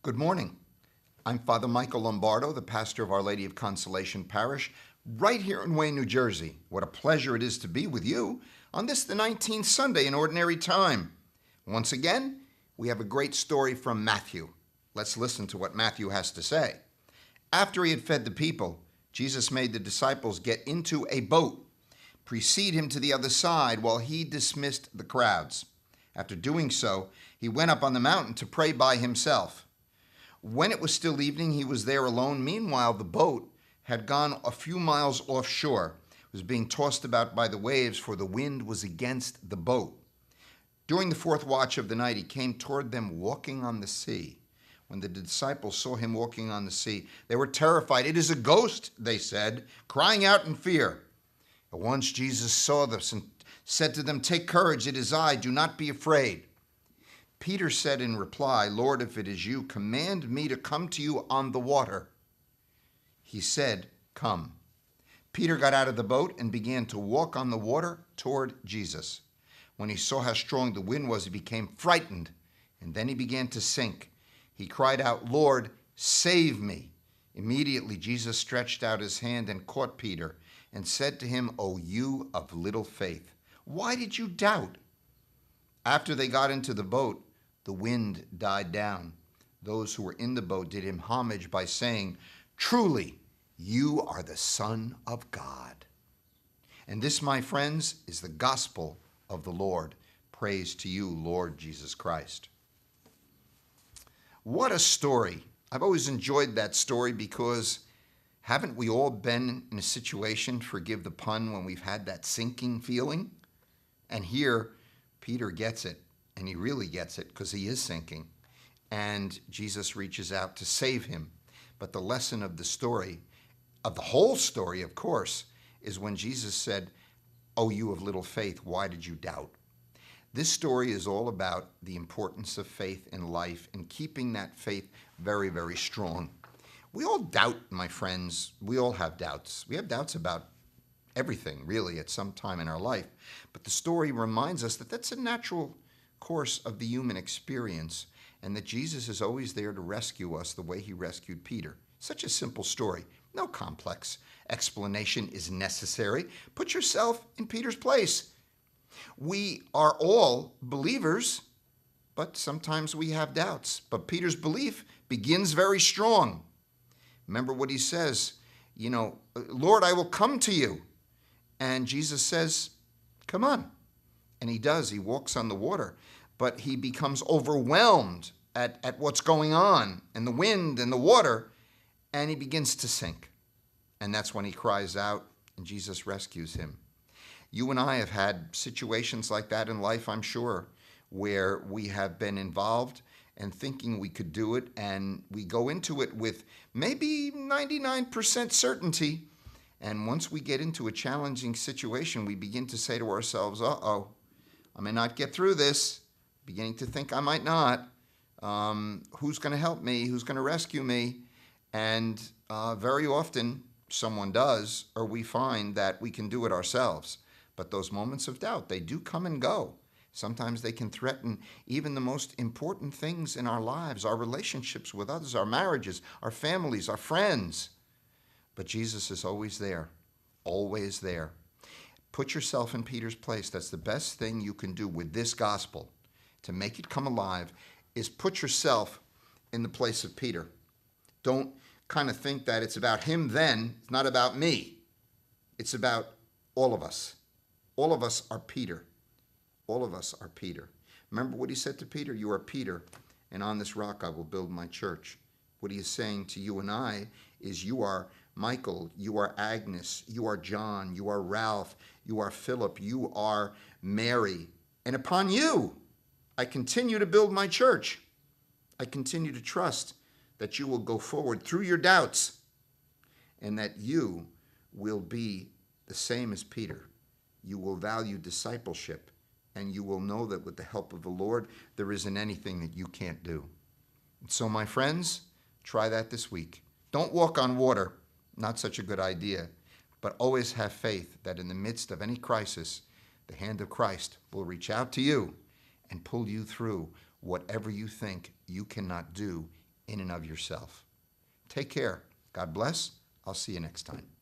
Good morning. I'm Father Michael Lombardo, the pastor of Our Lady of Consolation Parish, right here in Wayne, New Jersey. What a pleasure it is to be with you on this, the 19th Sunday in Ordinary Time. Once again, we have a great story from Matthew. Let's listen to what Matthew has to say. After he had fed the people, Jesus made the disciples get into a boat, precede him to the other side while he dismissed the crowds. After doing so, he went up on the mountain to pray by himself. When it was still evening, he was there alone. Meanwhile, the boat had gone a few miles offshore. It was being tossed about by the waves, for the wind was against the boat. During the fourth watch of the night, he came toward them walking on the sea. When the disciples saw him walking on the sea, they were terrified. "It is a ghost," they said, crying out in fear. But once Jesus saw this and said to them, "Take courage, it is I, do not be afraid." Peter said in reply, "Lord, if it is you, command me to come to you on the water." He said, "Come." Peter got out of the boat and began to walk on the water toward Jesus. When he saw how strong the wind was, he became frightened, and then he began to sink. He cried out, "Lord, save me." Immediately Jesus stretched out his hand and caught Peter and said to him, "O you of little faith, why did you doubt?" After they got into the boat, the wind died down. Those who were in the boat did him homage by saying, "Truly, you are the Son of God." And this, my friends, is the gospel of the Lord. Praise to you, Lord Jesus Christ. What a story. I've always enjoyed that story because haven't we all been in a situation, forgive the pun, when we've had that sinking feeling? And here, Peter gets it, and he really gets it because he is sinking. And Jesus reaches out to save him. But the lesson of the story, of the whole story, of course, is when Jesus said, "O you of little faith, why did you doubt?" This story is all about the importance of faith in life and keeping that faith very, very strong. We all doubt, my friends. We all have doubts. We have doubts about everything, really, at some time in our life. But the story reminds us that that's a natural course of the human experience and that Jesus is always there to rescue us the way he rescued Peter. Such a simple story. No complex explanation is necessary. Put yourself in Peter's place. We are all believers, but sometimes we have doubts. But Peter's belief begins very strong. Remember what he says, "Lord, I will come to you." And Jesus says, "Come on." And he does. He walks on the water, but he becomes overwhelmed at what's going on and the wind and the water, and he begins to sink. And that's when he cries out, and Jesus rescues him. You and I have had situations like that in life, I'm sure, where we have been involved and thinking we could do it, and we go into it with maybe 99% certainty. And once we get into a challenging situation, we begin to say to ourselves, uh-oh, I may not get through this. Beginning to think I might not. Who's going to help me? Who's going to rescue me? And very often someone does, or we find that we can do it ourselves. But those moments of doubt, they do come and go. Sometimes they can threaten even the most important things in our lives, our relationships with others, our marriages, our families, our friends. But Jesus is always there, always there. Put yourself in Peter's place. That's the best thing you can do with this gospel to make it come alive, is put yourself in the place of Peter. Don't kind of think that it's about him then. It's not about me. It's about all of us. All of us are Peter. All of us are Peter. Remember what he said to Peter? "You are Peter, and on this rock I will build my church." What he is saying to you and I is, you are Michael, you are Agnes, you are John, you are Ralph, you are Philip, you are Mary. And upon you, I continue to build my church. I continue to trust that you will go forward through your doubts and that you will be the same as Peter. You will value discipleship, and you will know that with the help of the Lord, there isn't anything that you can't do. And so, my friends, try that this week. Don't walk on water. Not such a good idea. But always have faith that in the midst of any crisis, the hand of Christ will reach out to you and pull you through whatever you think you cannot do in and of yourself. Take care. God bless. I'll see you next time.